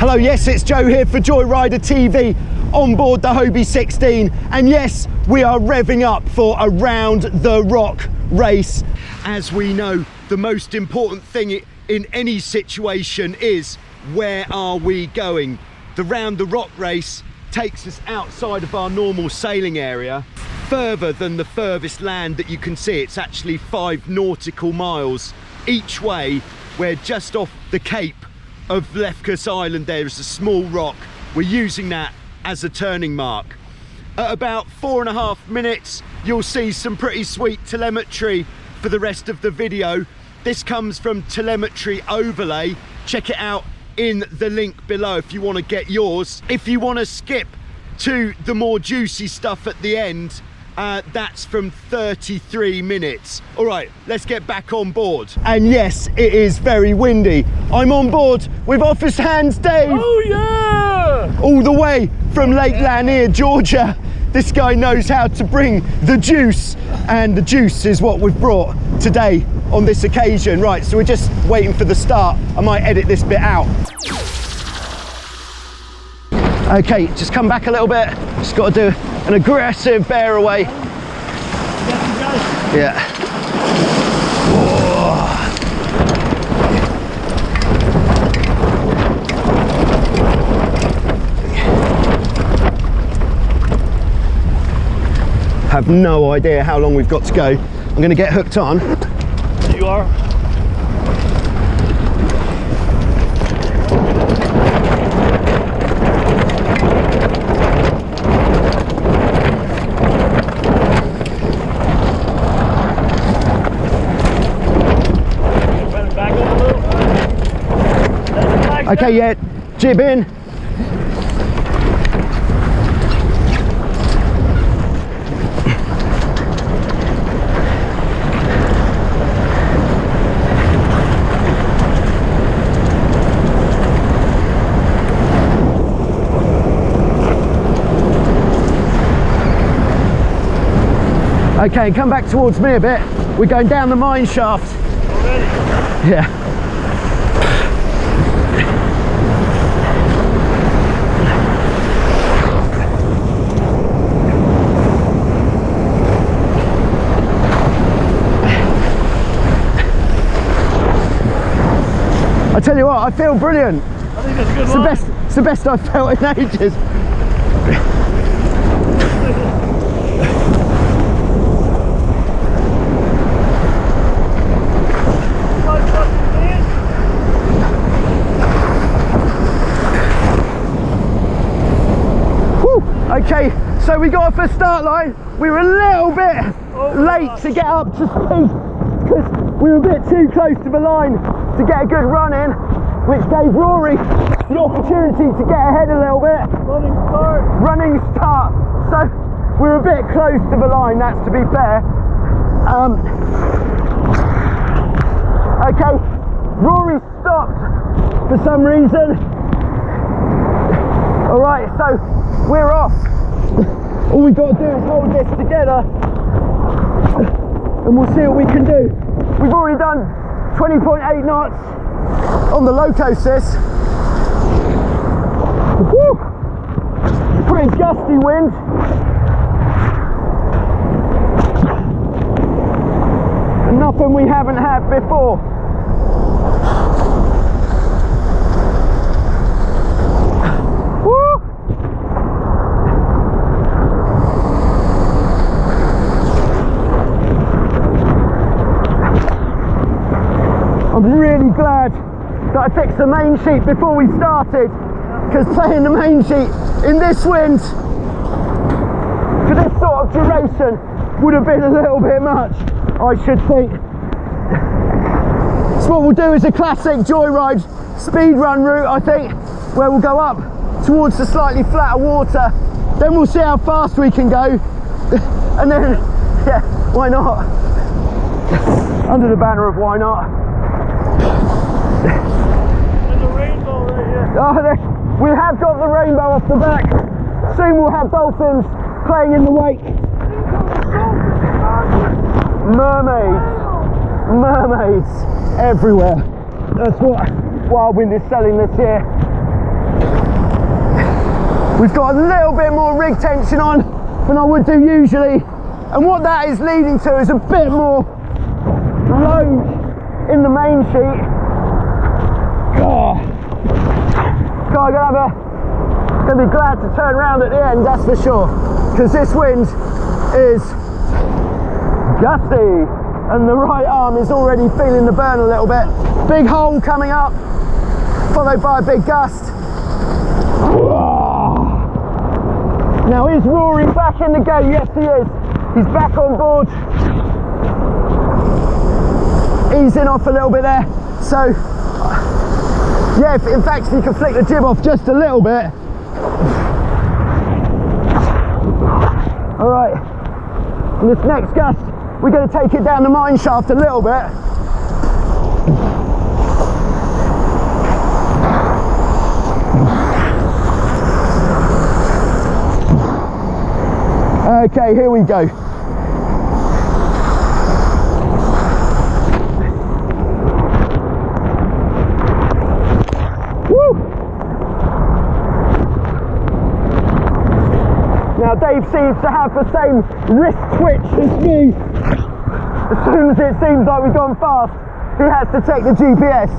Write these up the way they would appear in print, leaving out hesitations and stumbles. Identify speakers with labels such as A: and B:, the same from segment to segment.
A: Hello, yes, it's Joe here for Joyrider TV on board the Hobie 16. And yes, we are revving up for a round the rock race. As we know, the most important thing in any situation is where are we going? The round the rock race takes us outside of our normal sailing area, further than the furthest land that you can see. It's actually 5 nautical miles each way. We're just off the Cape of Lefkas Island. There is a small rock. We're using that as a turning mark. At about 4.5 minutes, you'll see some pretty sweet telemetry for the rest of the video. This comes from Telemetry Overlay. Check it out in the link below if you want to get yours. If you want to skip to the more juicy stuff at the end, that's from 33 minutes. All right, let's get back on board. And yes, it is very windy. I'm on board with Office Hands Dave.
B: Oh yeah!
A: All the way from Lake Lanier, Georgia. This guy knows how to bring the juice, and the juice is what we've brought today on this occasion. Right, so we're just waiting for the start. I might edit this bit out. Okay, just come back a little bit. Just got to do an aggressive bear away. Yeah. Whoa. Have no idea how long we've got to go. I'm going to get hooked on.
B: You are.
A: Okay, yeah, jib in. Okay, come back towards me a bit. We're going down the mine shaft.
B: Already?
A: Yeah. I tell you what, I feel brilliant.
B: I think that's a good
A: it's
B: line.
A: it's the best I've felt in ages. Whew. Okay, so we got off the start line. We were a little bit late to get up to speed because we were a bit too close to the line to get a good run in, which gave Rory the opportunity to get ahead a little bit. Running start. So we're a bit close to the line, that's to be fair. Okay, Rory stopped for some reason. All right, so we're off. All we've got to do is hold this together and we'll see what we can do. We've already done 20.8 knots on the Locosis. Woo! Pretty gusty wind. And nothing we haven't had before. Woo! I'm really glad that I fixed the main sheet before we started, because playing the main sheet in this wind for this sort of duration would have been a little bit much, I should think. So what we'll do is a classic Joyride speed run route, I think, where we'll go up towards the slightly flatter water, then we'll see how fast we can go, and then, yeah, why not? Under the banner of why not.
B: There's a rainbow right here.
A: Oh, we have got the rainbow off the back. Soon we'll have dolphins playing in the wake. Mermaids everywhere. That's what Wildwind is selling this year. We've got a little bit more rig tension on than I would do usually, and what that is leading to is a bit more load in the main sheet. Oh. So I'm gonna be glad to turn around at the end, that's for sure, because this wind is gusty and the right arm is already feeling the burn a little bit. Big hole coming up, followed by a big gust. Now is Rory back in the game? Yes he is. He's back on board. Easing off a little bit there. So yeah, in fact you can flick the jib off just a little bit. All right, and this next gust we're going to take it down the mine shaft a little bit. Okay, here we go. Woo! Now Dave seems to have the same wrist twitch as me. As soon as it seems like we've gone fast, he has to check the GPS.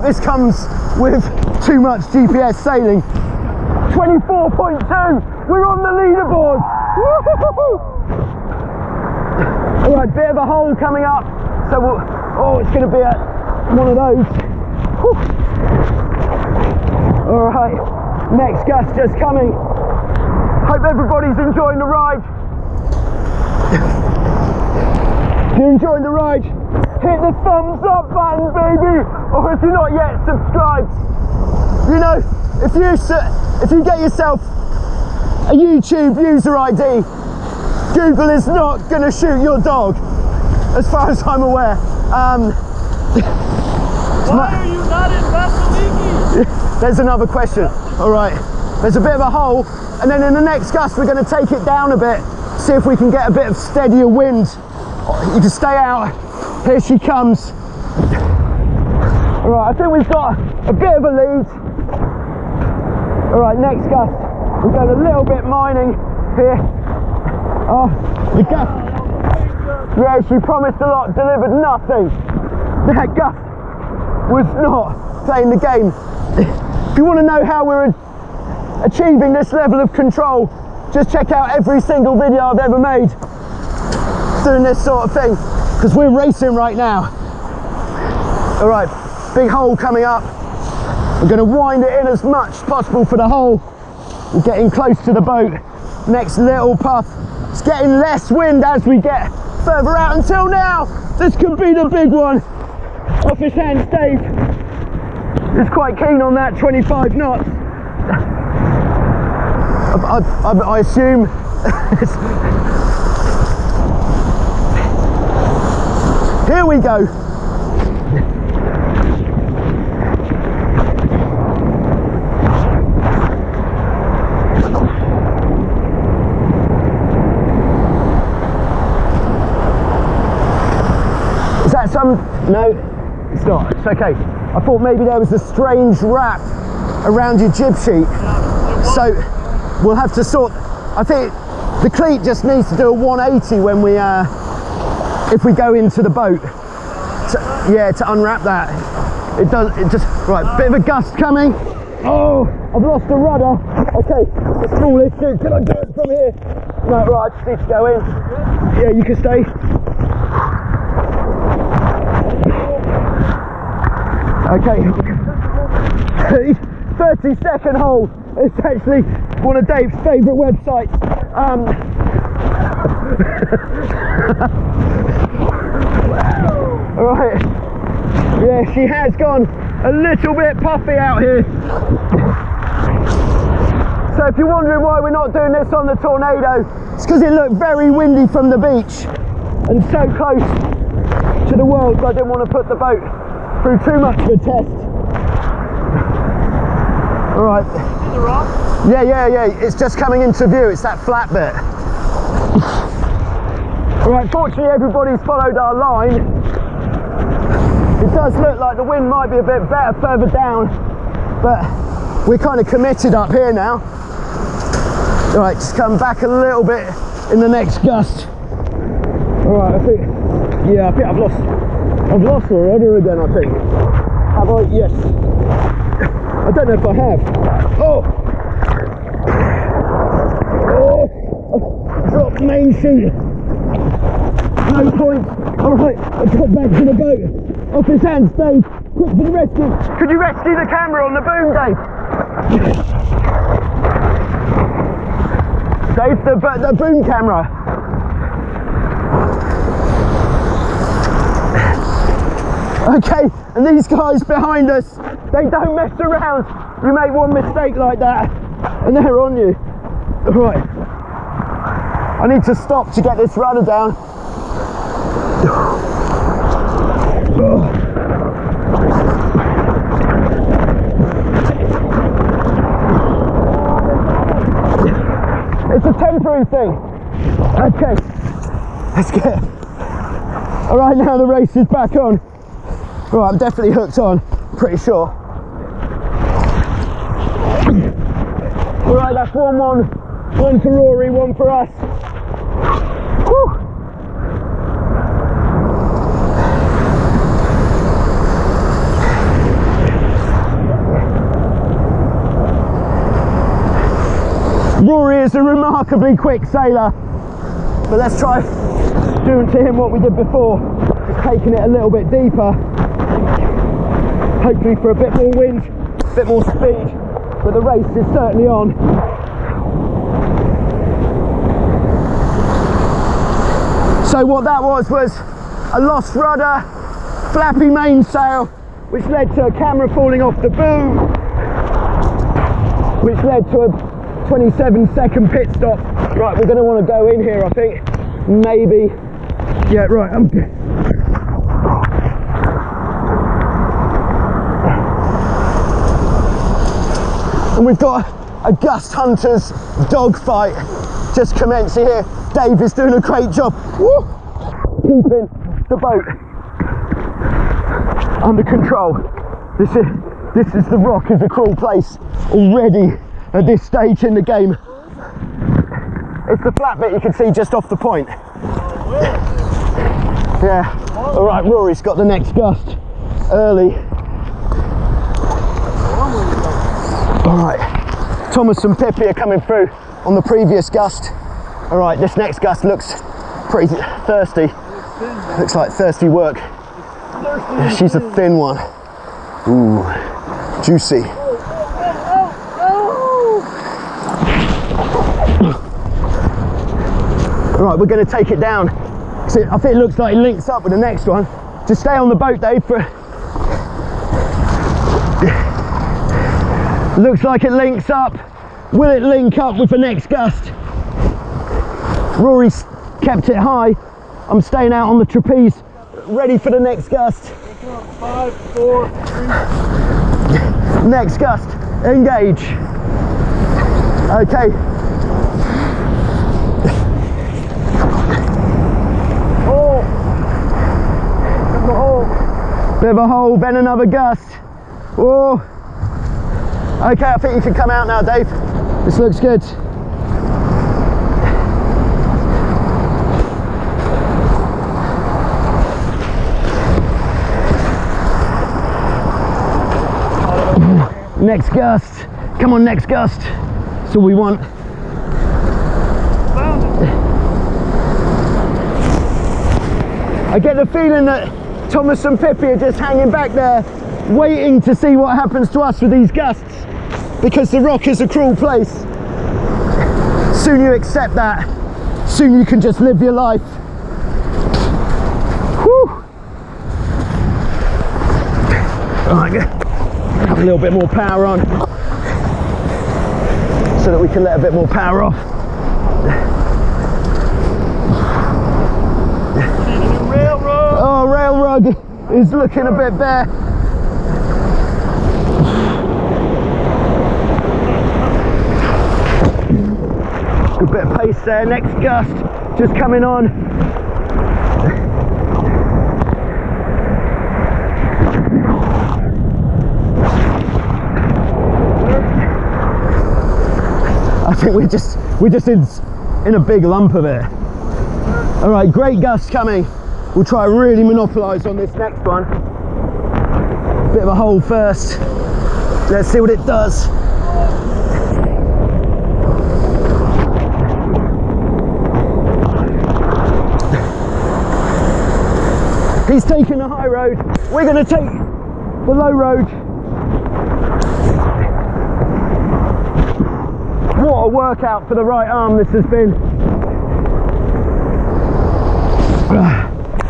A: This comes with too much GPS sailing. 24.2, we're on the leaderboard. All right, bit of a hole coming up, so it's going to be one of those. All right, next gust just coming. Hope everybody's enjoying the ride. If you're enjoying the ride, hit the thumbs up button, baby, or if you're not yet subscribed, you know, if you get yourself a YouTube user ID, Google is not going to shoot your dog, as far as I'm aware.
B: Why are you not in Vasiliki?
A: There's another question. All right, there's a bit of a hole, and then in the next gust we're going to take it down a bit, see if we can get a bit of steadier wind. You can stay out. Here she comes. All right, I think we've got a bit of a lead. All right, next gust. We've got a little bit mining here. Oh, the gust. Yeah, she promised a lot, delivered nothing. That gust was not playing the game. If you want to know how we're achieving this level of control, just check out every single video I've ever made doing this sort of thing, because we're racing right now. All right, big hole coming up. We're going to wind it in as much as possible for the hole. We're getting close to the boat. Next little puff. It's getting less wind as we get further out. Until now, this could be the big one. Off his hands, Dave. He's quite keen on that 25 knots. I assume. Here we go. Is that some? No, it's not. It's okay. I thought maybe there was a strange wrap around your jib sheet. So we'll have to sort. I think the cleat just needs to do a 180 when we if we go into the boat. Yeah, to unwrap that. It does. It just right. Bit of a gust coming. Oh, I've lost the rudder. Okay, it's a small issue. Can I do it from here? No, right. I just need to go in. Yeah, you can stay. Okay, 30-second hole. It's actually one of Dave's favourite websites. Right, yeah, she has gone a little bit puffy out here. So if you're wondering why we're not doing this on the Tornado, it's because it looked very windy from the beach and so close to the world, so I didn't want to put the boat through too much of a test. All right.
B: See the rock?
A: Yeah. It's just coming into view. It's that flat bit. All right. Fortunately, everybody's followed our line. It does look like the wind might be a bit better further down, but we're kind of committed up here now. All right, just come back a little bit in the next gust. All right, I think I've lost the rudder again, I think. Have I? Yes. I don't know if I have. Oh! Drop main sheet. No point. All right, I got back to the boat. Off his hands, Dave. Quick for the rescue. Could you rescue the camera on the boom, Dave? Dave, the boom camera. Okay, and these guys behind us, they don't mess around. You make one mistake like that, and they're on you. Right. I need to stop to get this rudder down. It's a temporary thing. Okay, let's get. All right, now the race is back on. Right, I'm definitely hooked on, pretty sure. All right, that's 1-1. One for Rory, one for us. Woo. Rory is a remarkably quick sailor, but let's try doing to him what we did before, just taking it a little bit deeper, hopefully for a bit more wind, a bit more speed, but the race is certainly on. So what that was a lost rudder, flappy mainsail, which led to a camera falling off the boom, which led to a 27-second pit stop. Right, we're going to want to go in here, I think. Maybe. Yeah, right. And we've got a Gust Hunters dogfight just commencing here. Dave is doing a great job. Woo! Keeping the boat under control. This is the rock is a cruel place already. At this stage in the game, it's the flat bit you can see just off the point. Yeah. All right, Rory's got the next gust early. All right, Thomas and Pippi are coming through on the previous gust. All right, this next gust looks pretty thirsty. Looks like thirsty work. She's a thin one. Ooh, juicy. Right, we're going to take it down. So I think it looks like it links up with the next one. Just stay on the boat, Dave. Looks like it links up. Will it link up with the next gust? Rory's kept it high. I'm staying out on the trapeze, ready for the next gust.
B: 5, 4, 3.
A: Next gust, engage. Okay. Bit of a hole, then another gust. Whoa. Okay, I think you can come out now, Dave. This looks good. Next gust. Come on, next gust. That's all we want. I get the feeling that Thomas and Pippi are just hanging back there, waiting to see what happens to us with these gusts, because the rock is a cruel place. Soon you accept that, soon you can just live your life. Whew. All right, have a little bit more power on, so that we can let a bit more power off. Oh, rail rug is looking a bit bare. Good bit of pace there. Next gust just coming on. think we're just in a big lump of it. All right, great gust coming. We'll try and really monopolise on this next one. Bit of a hole first. Let's see what it does. He's taking the high road. We're going to take the low road. What a workout for the right arm this has been.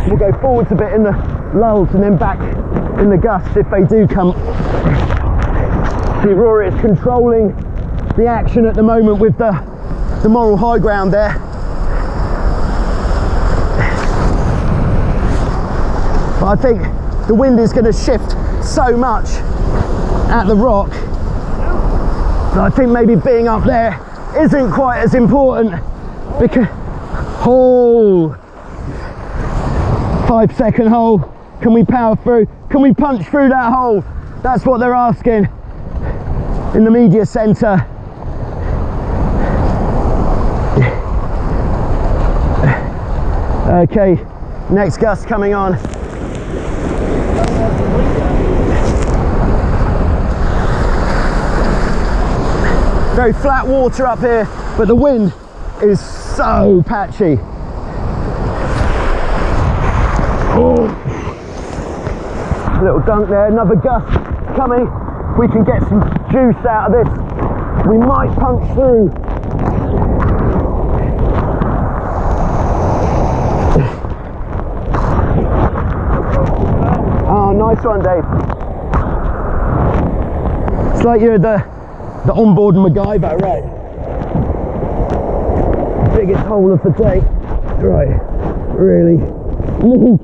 A: We'll go forwards a bit in the lulls and then back in the gusts if they do come. See, Rory is controlling the action at the moment with the moral high ground there. But I think the wind is going to shift so much at the rock that I think maybe being up there isn't quite as important, because 5-second hole, can we power through? Can we punch through that hole? That's what they're asking in the media centre. Okay, next gust coming on. Very flat water up here, but the wind is so patchy. Oh. Little dunk there, another gust coming. If we can get some juice out of this, we might punch through. Oh, nice one, Dave. It's like you're the onboard MacGyver, right? Biggest hole of the day. Right, really need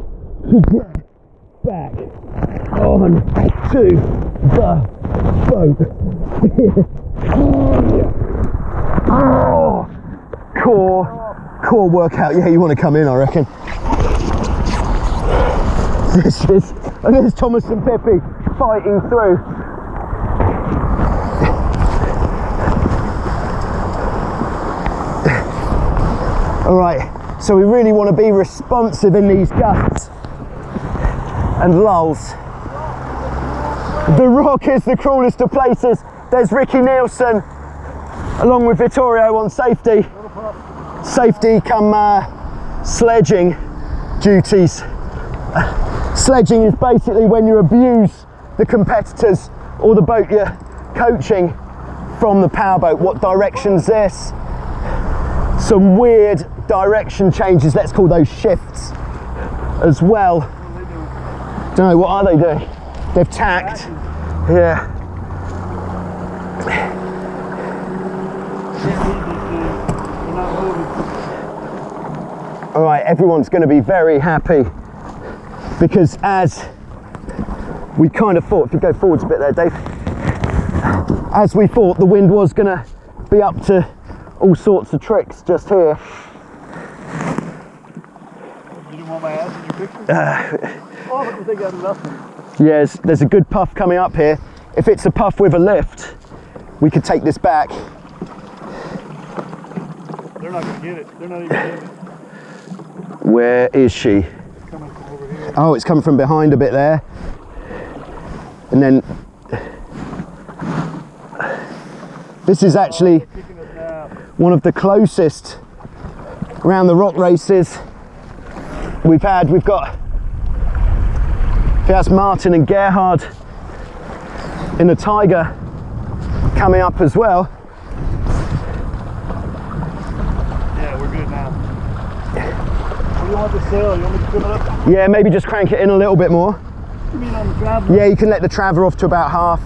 A: to get back on to the boat. Oh, core workout. Yeah, you want to come in, I reckon. And there's Thomas and Pippi fighting through. All right, so we really want to be responsive in these gusts and lulls. The rock is the cruelest of places. There's Ricky Nielsen along with Vittorio on safety. Safety come sledging duties. Sledging is basically when you abuse the competitors or the boat you're coaching from the powerboat. What direction's this? Some weird direction changes, let's call those shifts as well. Don't know, what are they doing? They've tacked. Yeah. All right, everyone's going to be very happy, because as we kind of thought, if you go forwards a bit there, Dave, as we thought, the wind was going to be up to all sorts of tricks just here.
B: You didn't want my ass in your picture? Oh, I think I nothing.
A: Yes, there's a good puff coming up here. If it's a puff with a lift, we could take this back.
B: They're not going to get it. They're not even getting it.
A: Where is she?
B: It's coming from over here.
A: Oh, it's coming from behind a bit there. And then this is actually one of the closest around the rock races we've had. We've got, that's Martin and Gerhard in the Tiger coming up as well.
B: Yeah, we're good now. What do you want the sail? You want me to trim it up?
A: Yeah, maybe just crank it in a little bit more.
B: You mean on the travel?
A: Yeah, you can let the traver off to about half.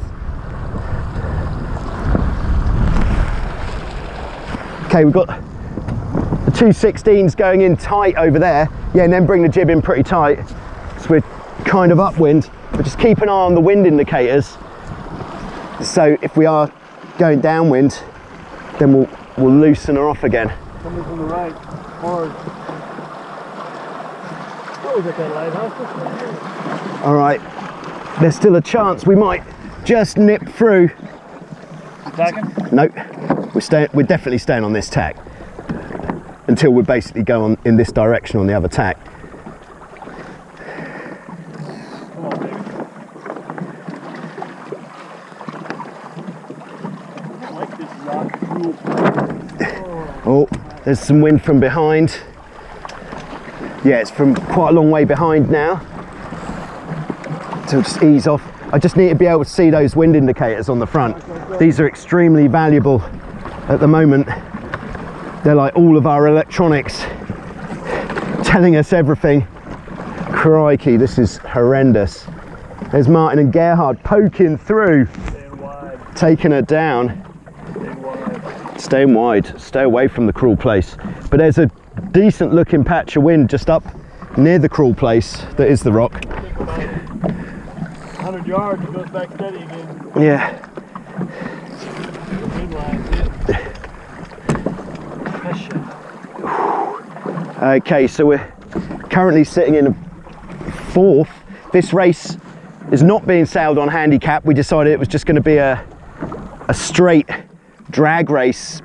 A: Okay, we've got the 216s going in tight over there. Yeah, and then bring the jib in pretty tight. So we're kind of upwind, but just keep an eye on the wind indicators. So if we are going downwind, then we'll loosen her off again.
B: Coming from the right, hard. Oh, is that lighthouse?
A: All right, there's still a chance we might just nip through.
B: Attacking?
A: Nope. We're definitely staying on this tack until we basically go on in this direction on the other tack.
B: Come on, baby. I like this rock.
A: Oh, there's some wind from behind. Yeah, it's from quite a long way behind now. So we'll just ease off. I just need to be able to see those wind indicators on the front. These are extremely valuable at the moment. They're like all of our electronics, telling us everything. Crikey, this is horrendous. There's Martin and Gerhard poking through, taking her down. Staying wide, stay away from the crawl place. But there's a decent looking patch of wind just up near the crawl place that is the rock.
B: 100 yards, it goes back steady again.
A: Yeah. Okay, so we're currently sitting in fourth. This race is not being sailed on handicap. We decided it was just going to be a straight drag race.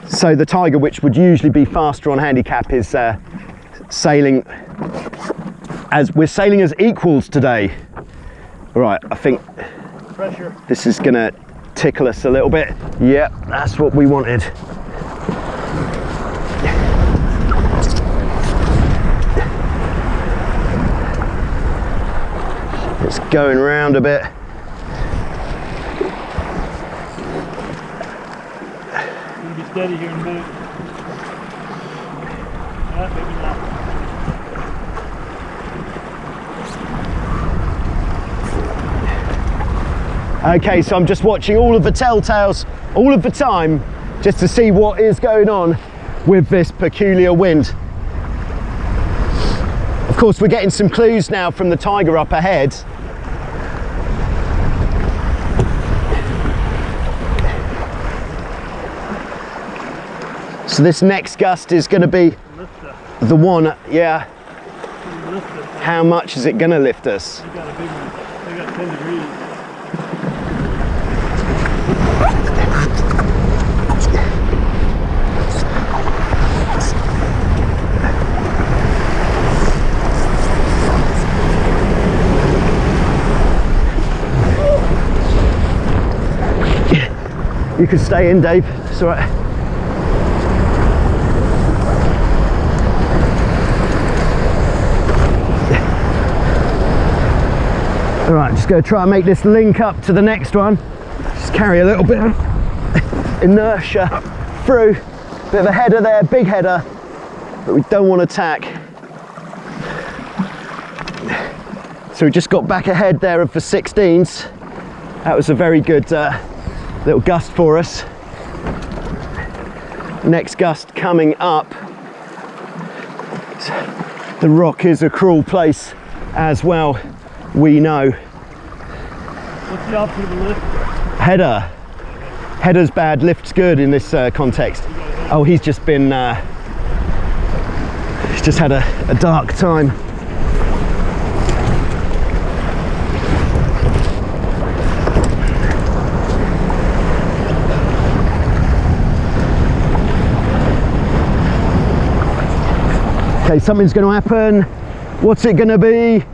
A: So the Tiger, which would usually be faster on handicap, is sailing as we're sailing as equals today. Right, I think
B: pressure.
A: This is gonna tickle us a little bit. Yep, that's what we wanted. It's going round a bit.
B: Gonna be steady here in a minute. Maybe not.
A: Okay, so I'm just watching all of the telltales all of the time just to see what is going on with this peculiar wind. Of course, we're getting some clues now from the Tiger up ahead. So this next gust is going to be the one, yeah. How much is it going to lift us?
B: They got a big one. They got 10 degrees.
A: You can stay in, Dave. It's all right. All right, just going to try and make this link up to the next one. Just carry a little bit of inertia through. Bit of a header there, big header, but we don't want to tack. So we just got back ahead there of the 16s. That was a very good little gust for us. Next gust coming up. The rock is a cruel place as well, we know.
B: What's the opposite of a lift?
A: Header. Header's bad, lift's good in this context. Oh, he's just been, he's just had a dark time. Okay, something's going to happen. What's it going to be?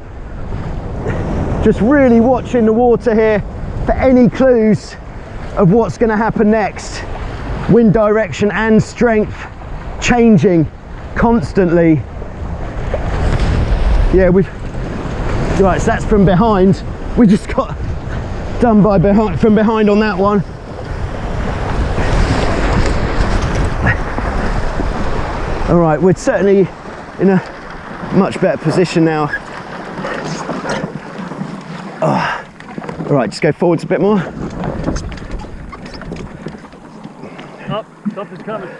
A: Just really watching the water here for any clues of what's going to happen next. Wind direction and strength changing constantly. Yeah, right, so that's from behind. We just got done from behind on that one. All right, we're certainly in a much better position now. Oh. All right, just go forwards a bit more.
B: Oh, something's coming.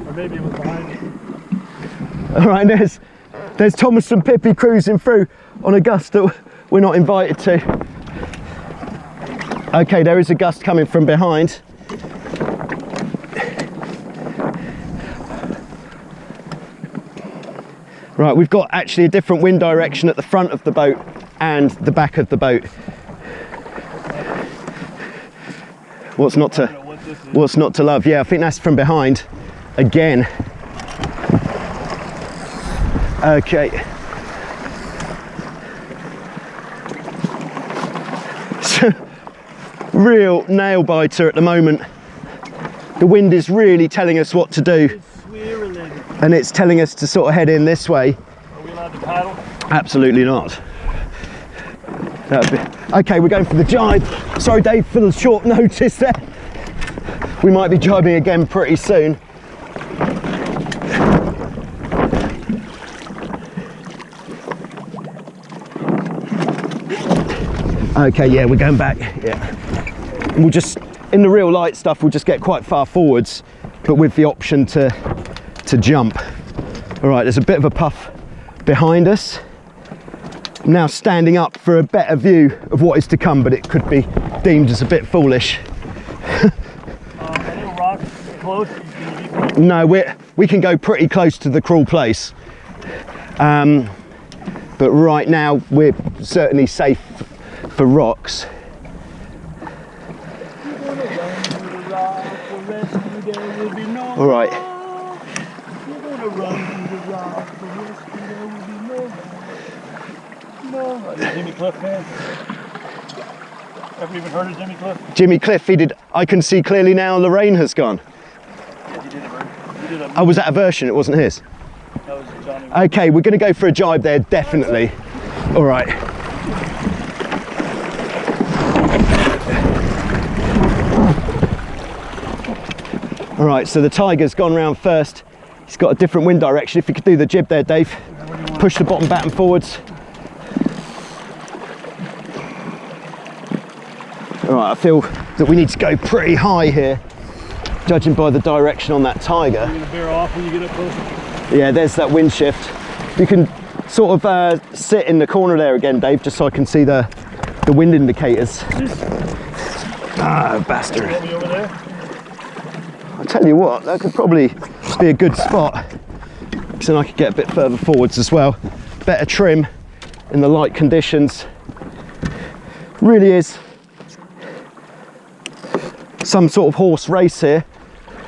B: Or maybe it was behind us.
A: All right, there's Thomas and Pippi cruising through on a gust that we're not invited to. Okay, there is a gust coming from behind. Right, we've got actually a different wind direction at the front of the boat and the back of the boat. What's not to love? Yeah, I think that's from behind again. Okay. So, real nail biter at the moment. The wind is really telling us what to do. And it's telling us to sort of head in this way.
B: Are we allowed to paddle?
A: Absolutely not. Okay, we're going for the jibe. Sorry Dave for the short notice there. We might be jibing again pretty soon. Okay, yeah, we're going back. Yeah. And we'll just, in the real light stuff, we'll just get quite far forwards, but with the option to jump. All right, there's a bit of a puff behind us. Now standing up for a better view of what is to come, but it could be deemed as a bit foolish.
B: Little rock close.
A: No, we can go pretty close to the crawl place. But right now we're certainly safe for rocks. All right.
B: Jimmy Cliff fan? Ever even heard of Jimmy Cliff?
A: Jimmy Cliff, he did I Can See Clearly Now, the Rain Has Gone.
B: Yeah, he did it.
A: Oh, was that a version? It wasn't his?
B: That was Johnny.
A: Okay, we're going to go for a jibe there, definitely. All right. All right, so the Tiger's gone round first. He's got a different wind direction. If you could do the jib there, Dave. Push the bottom batten forwards. All right, I feel that we need to go pretty high here, judging by the direction on that Tiger.
B: Are you going to veer off when you get up closer?
A: Yeah, there's that wind shift. You can sort of sit in the corner there again, Dave, just so I can see the wind indicators. Ah, bastard.
B: You want me over there?
A: I'll tell you what, that could probably be a good spot, because then I could get a bit further forwards as well. Better trim in the light conditions. Really is some sort of horse race here.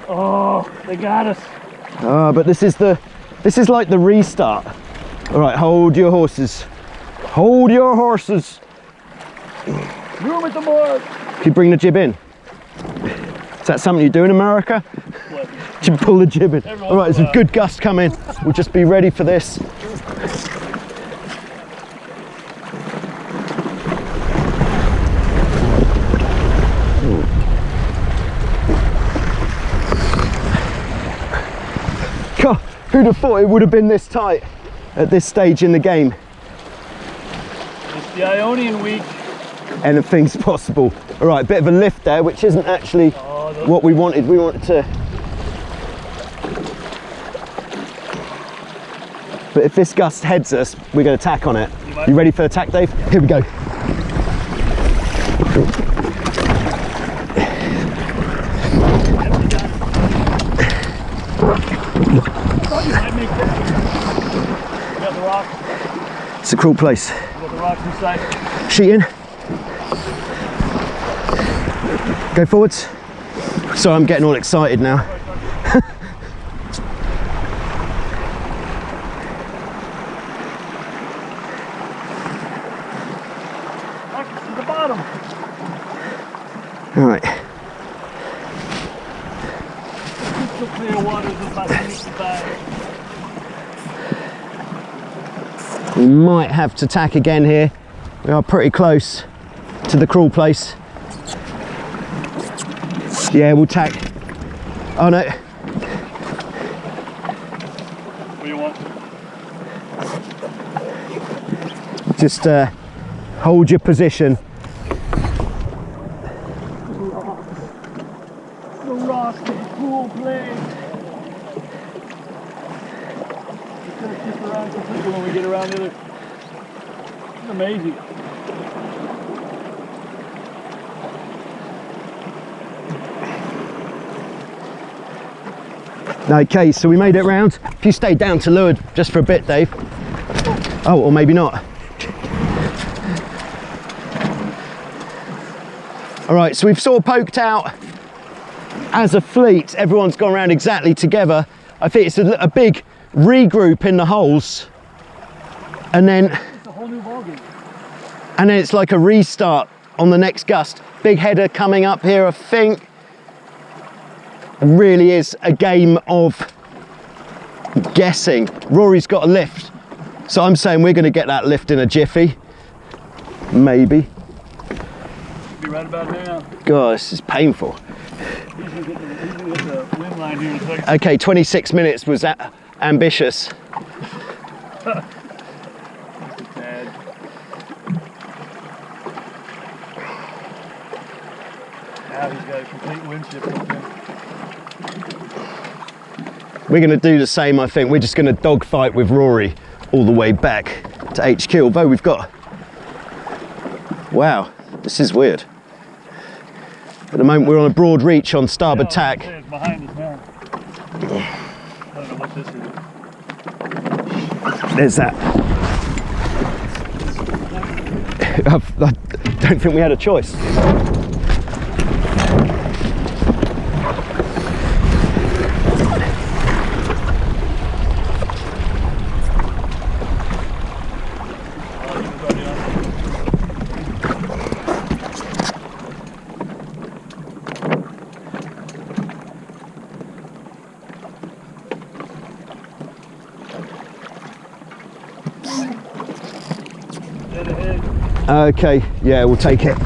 B: Oh, they got us.
A: But this is like the restart. All right, hold your horses. Hold your horses.
B: Room at the board.
A: Can you bring the jib in? Is that something you do in America?
B: What?
A: You pull the jib in. All right, there's a good gust coming. We'll just be ready for this. God, who'd have thought it would have been this tight at this stage in the game?
B: It's the Ionian week.
A: Anything's possible. All right, bit of a lift there, which isn't actually what we wanted. We wanted to... But if this gust heads us, we're going to tack on it. You ready for the tack, Dave? Here we go. It's a cruel place. Sheeting. Go forwards. Sorry, I'm getting all excited now.
B: The bottom.
A: All right.
B: Crystal clear waters of my
A: We might have to tack again here. We are pretty close to the crawl place. Yeah, we'll tack. Oh no.
B: What do you want?
A: Just hold your position.
B: The rock of the pool place. It's gonna shift around completely when we get around the other. It's amazing.
A: Okay, so we made it round. If you stay down to leeward just for a bit, Dave. Oh, or maybe not. All right, so we've sort of poked out as a fleet. Everyone's gone around exactly together. I think it's a big regroup in the holes, and then
B: It's a whole new ballgame.
A: and then it's like a restart on the next gust. Big header coming up here, I think. It really is a game of guessing. Rory's got a lift, so I'm saying we're going to get that lift in a jiffy. Maybe.
B: Be right about now.
A: God, this is painful.
B: He's gonna get the wind line here in a second.
A: Okay, 26 minutes was ambitious.
B: Bad. Now he's got a complete wind shift up there.
A: We're going to do the same, I think. We're just going to dogfight with Rory all the way back to HQ, although we've got... Wow, this is weird. At the moment, we're on a broad reach on starboard tack.
B: It's behind us now. I don't know what this is.
A: There's that. I don't think we had a choice. Okay, yeah, we'll take it.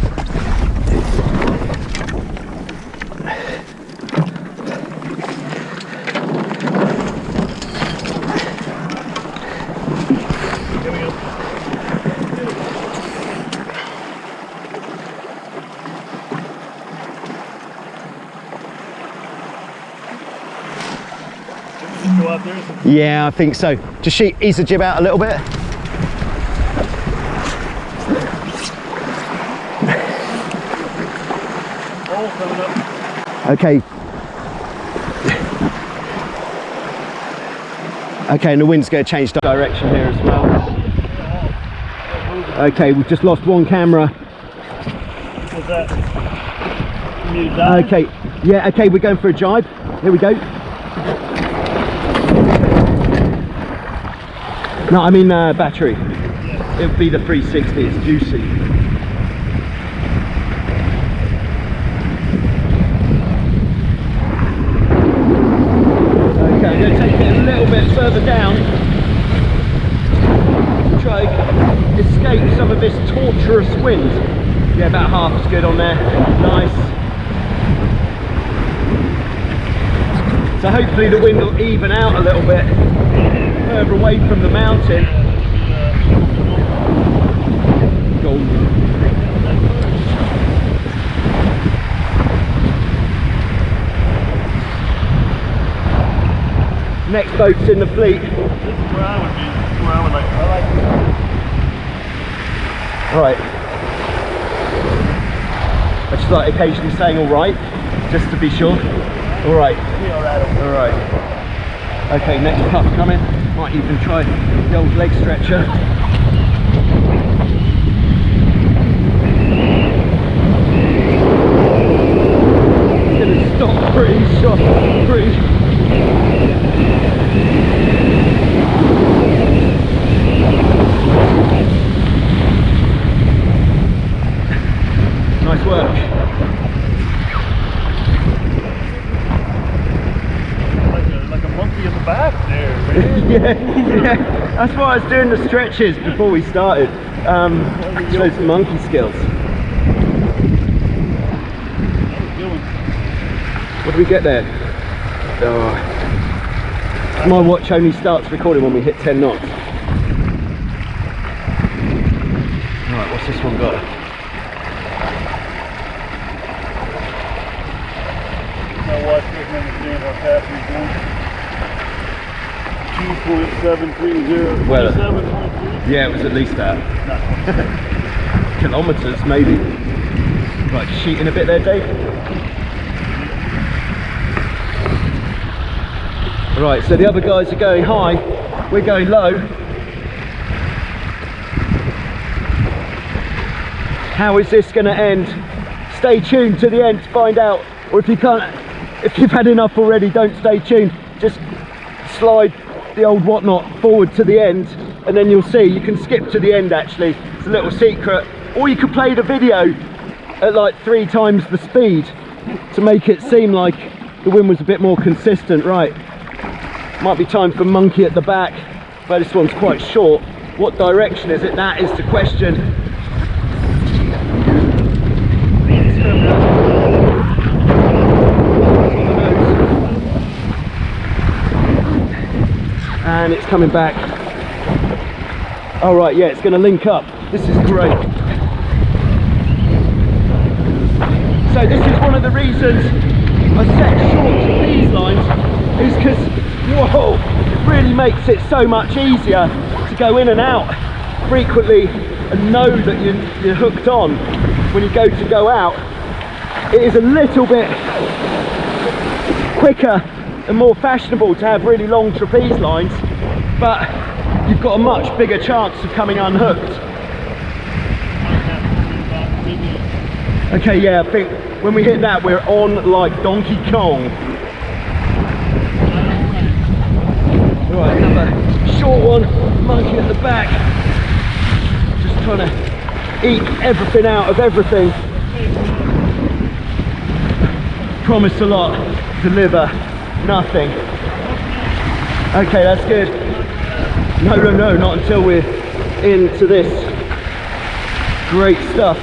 B: Go out there.
A: Yeah, I think so. Just ease the jib out a little bit.
B: Coming up.
A: Okay. Okay, and the wind's going to change direction here as well. Okay, we've just lost one camera.
B: What's that? You need to dive?
A: Okay, yeah, okay, we're going for a jibe. Here we go. No, I mean battery.
B: Yeah.
A: It would be the 360, it's juicy. Okay, I'm going to take it a little bit further down to try and escape some of this torturous wind. Yeah, about half is good on there. Nice. So hopefully the wind will even out a little bit further away from the mountain. Golden. Next boat's in the fleet.
B: This is where I would be. Where I would like. I like
A: Right. I just like occasionally saying all right, just to be sure. All right.
B: all right.
A: All right. Okay, next puff coming. Might even try the old leg stretcher. It's going to stop pretty short. Nice work.
B: Like a monkey in the back there, man.
A: yeah, that's why I was doing the stretches before we started. Shows the monkey skills. What do we get there? Oh. My watch only starts recording when we hit 10 knots. Alright, what's this one got?
B: My watch doesn't understand how fast he's going. 2.730.
A: Well,
B: 7.3.
A: yeah, it was at least that. Kilometres, maybe. Right, sheeting a bit there, Dave. Right, so the other guys are going high, we're going low. How is this going to end? stay tuned to the end to find out. Or if you can't, if you've had enough already, don't stay tuned. Just slide the old whatnot forward to the end, and then you'll see you can skip to the end. Actually, it's a little secret. Or you could play the video at like 3 times the speed to make it seem like the wind was a bit more consistent. Right, might be time for monkey at the back, but this one's quite short. What direction is it? That is the question. And it's coming back. All right, yeah, it's going to link up. This is great. So this is one of the reasons I set short trapeze lines, is because, whoa, it really makes it so much easier to go in and out frequently and know that you're hooked on when you go out. It is a little bit quicker and more fashionable to have really long trapeze lines, but you've got a much bigger chance of coming unhooked. Okay, yeah, I think when we hit that, we're on like Donkey Kong. Right, another short one, monkey at the back. Just trying to eat everything out of everything. Promise a lot, deliver nothing. Okay, that's good. No, not until we're into this great stuff.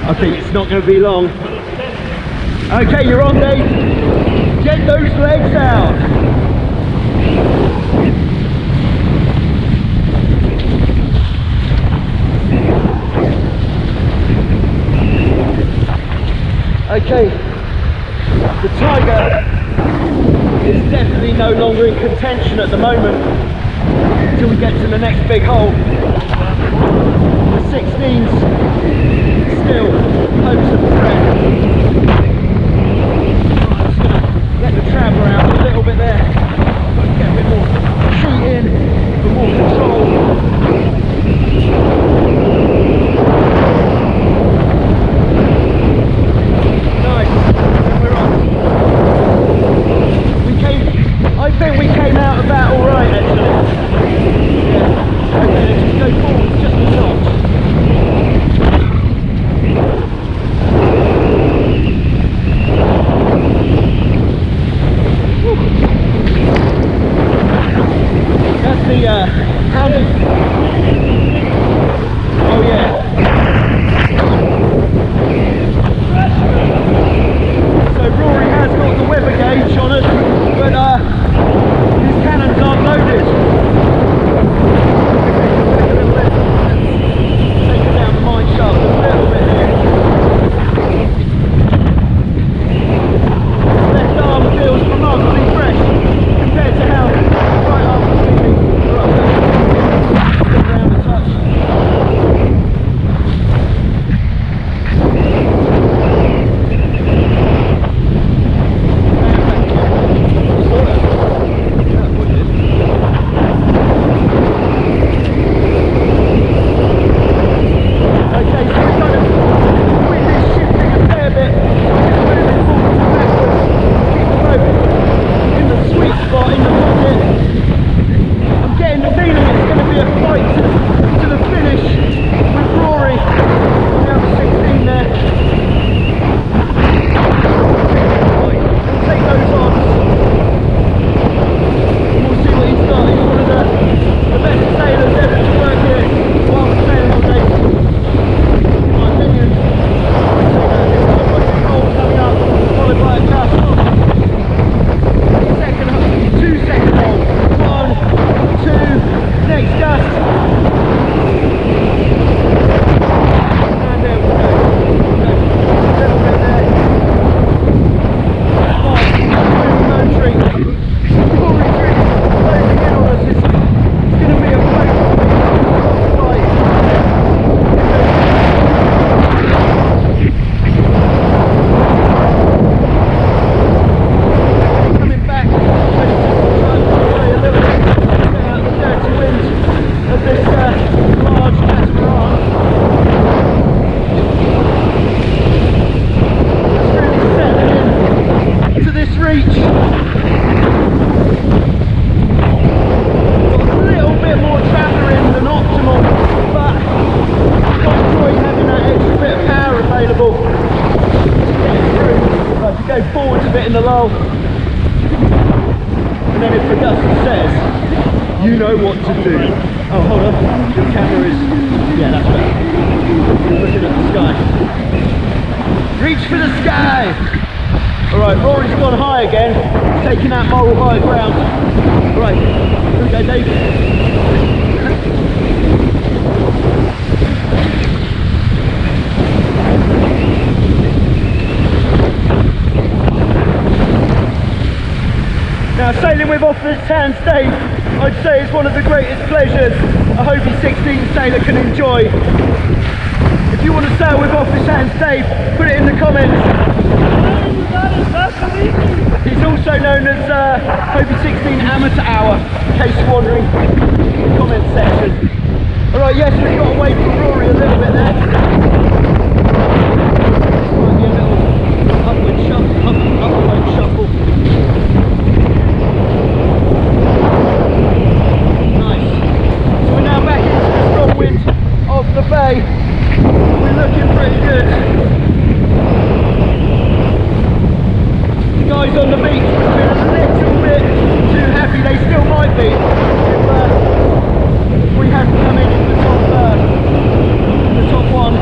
A: I think it's not going to be long. Okay, you're on, Dave. Get those legs out. Okay, the Tiger is definitely no longer in contention at the moment until we get to the next big hole. The 16's still loads of threat. I'm just going to let the traveller out a little bit there. Got to get a bit more sheet in for more control. I think we came out of that all right, actually. Yeah. Okay, let's just go forward. know what to do. Oh, hold on. Your camera is... Yeah, that's better. Looking at the sky. Reach for the sky! Alright, Rory's gone high again. Taking that moral high ground. Right, here we go, Dave. Now, sailing with off this Sands Dave, I'd say it's one of the greatest pleasures a Hobie 16 sailor can enjoy. If you want to sail with off this Sands Dave, put it in the comments. He's also known as Hobie 16 Amateur Hour, in case you're wondering, in the comment section. Alright, yes, we've got away from Rory a little bit there. Might be a little upward shuffle. Nice. So we're now back into the strong wind of the bay. We're looking pretty good. The guys on the beach would have been a little bit too happy. They still might be if we hadn't come in the top one.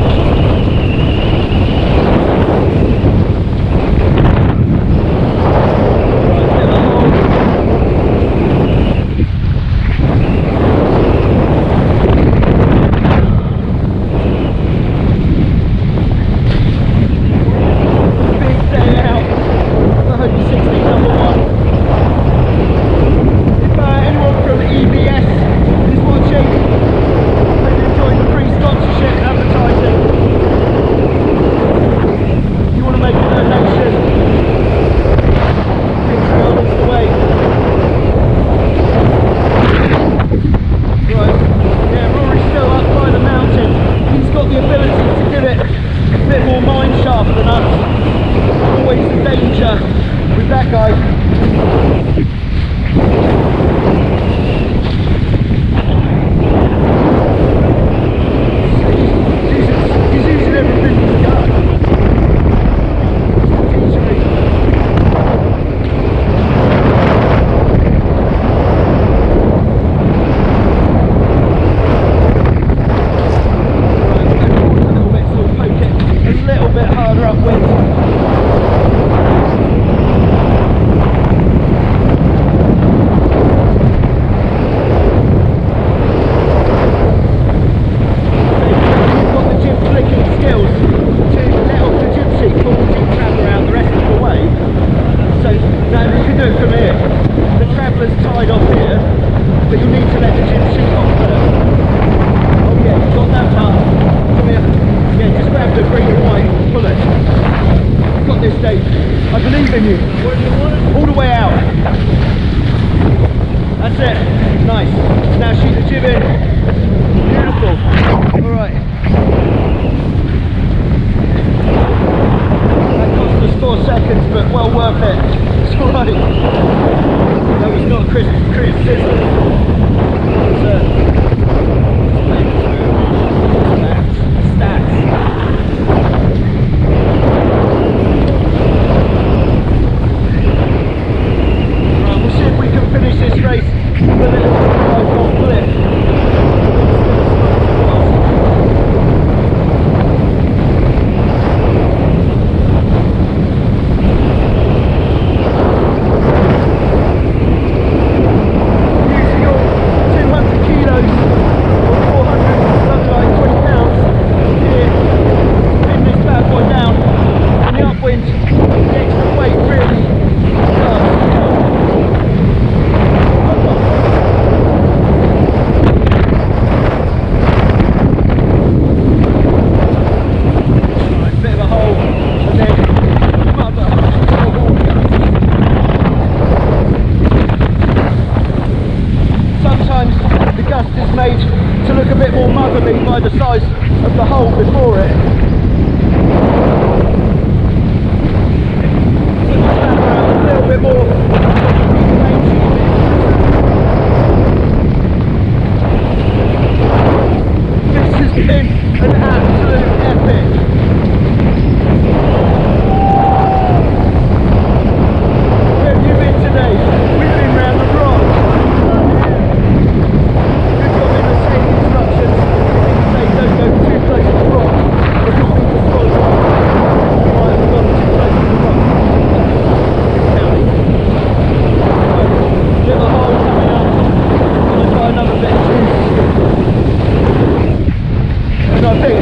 A: I think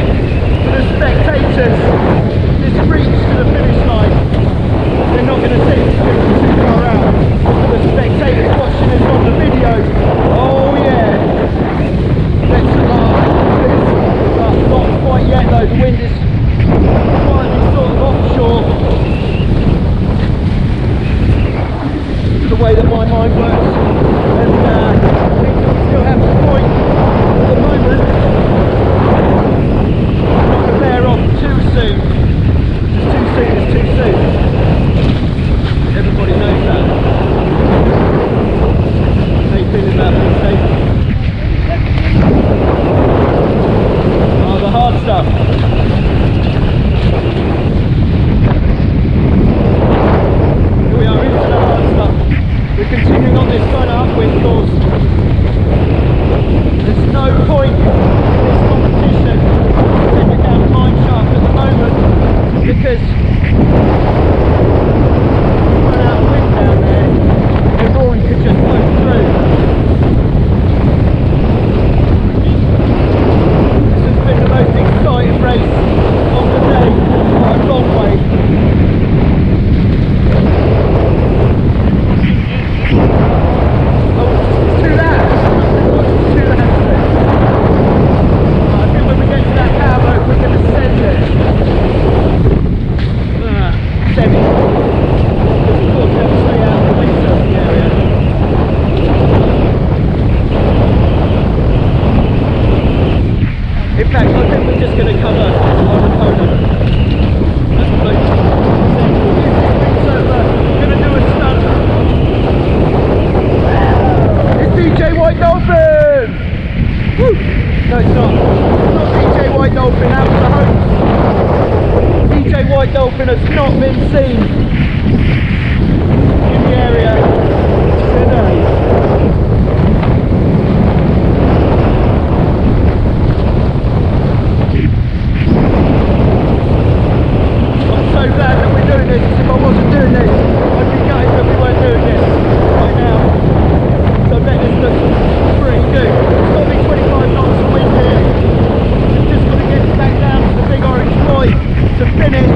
A: for the spectators, this reach to the finish line, they're not going to see it's too far out. For the spectators watching this on the video, oh yeah, let's not quite yet though, the wind is quietly sort of offshore. The way that my mind works, and I think we still have the point at the moment. Not to bear off too soon. Too soon is too soon. Everybody knows that. How you feeling about this, Dave? Oh, the hard stuff. Here we are into the hard stuff. We're continuing on this kind of upwind course. There's no point in this competition sending down a mine shaft at the moment because we've run out of wind down there. The roaring could just blow through. This has been the most exciting race of the day by a long way. In fact, I think we're just going to cover our opponent. That's what I think. So, going to do a stunt. It's DJ White Dolphin! Woo! No, it's not. It's not DJ White Dolphin, that was the host. DJ White Dolphin has not been seen in the area today. So glad that we're doing this. If I wasn't doing this, I'd be gutted that we weren't doing this right now. So I bet this looks pretty good. It's got to be 25 knots of wind here. We've just got to get back down to the big orange buoy to finish.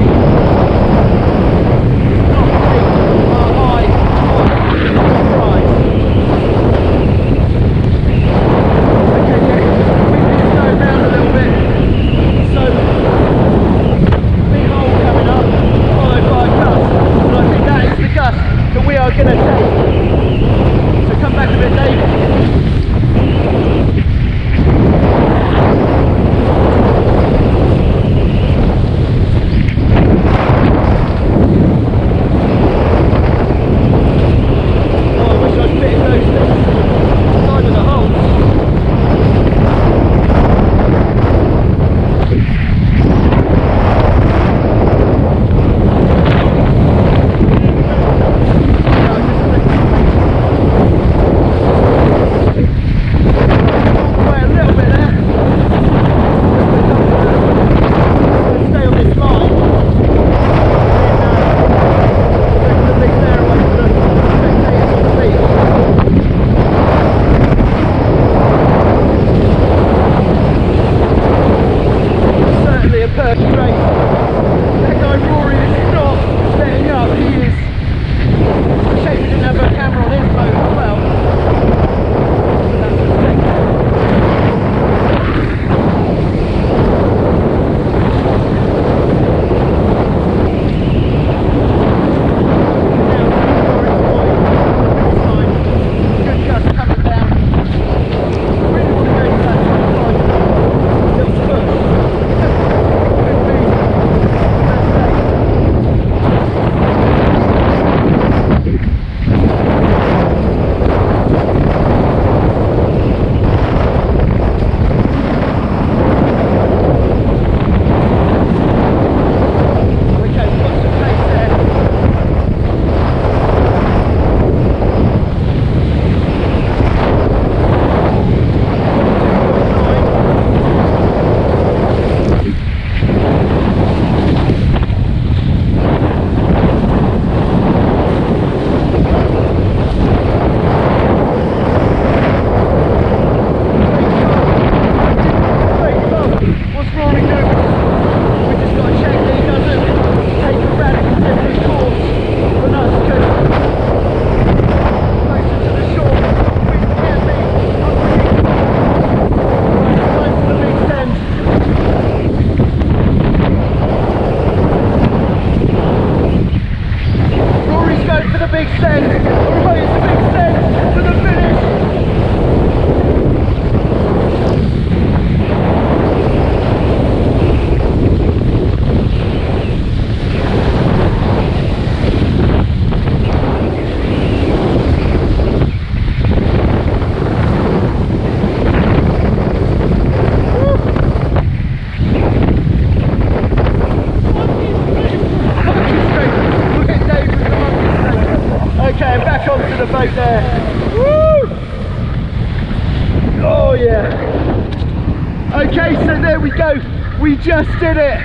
A: We just did it.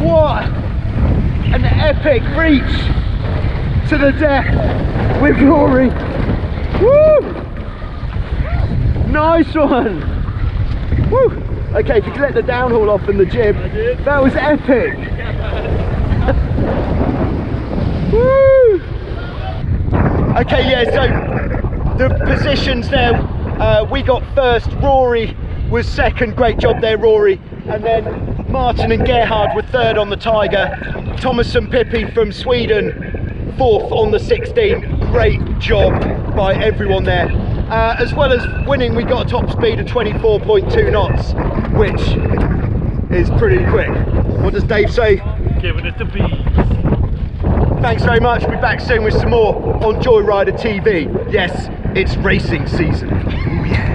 A: What an epic reach to the deck with Rory. Woo! Nice one. Woo! Okay, if you could let the downhaul off and the jib, that was epic. Woo! Okay, yeah, so the positions there, we got first, Rory was second, great job there Rory, and then Martin and Gerhard were third on the Tiger, Thomas and Pippi from Sweden fourth on the 16, great job by everyone there. As well as winning, we got a top speed of 24.2 knots, which is pretty quick. What does Dave say?
B: Giving it the bees.
A: Thanks very much. We'll be back soon with some more on Joyrider TV. Yes, it's racing season. Ooh, yeah.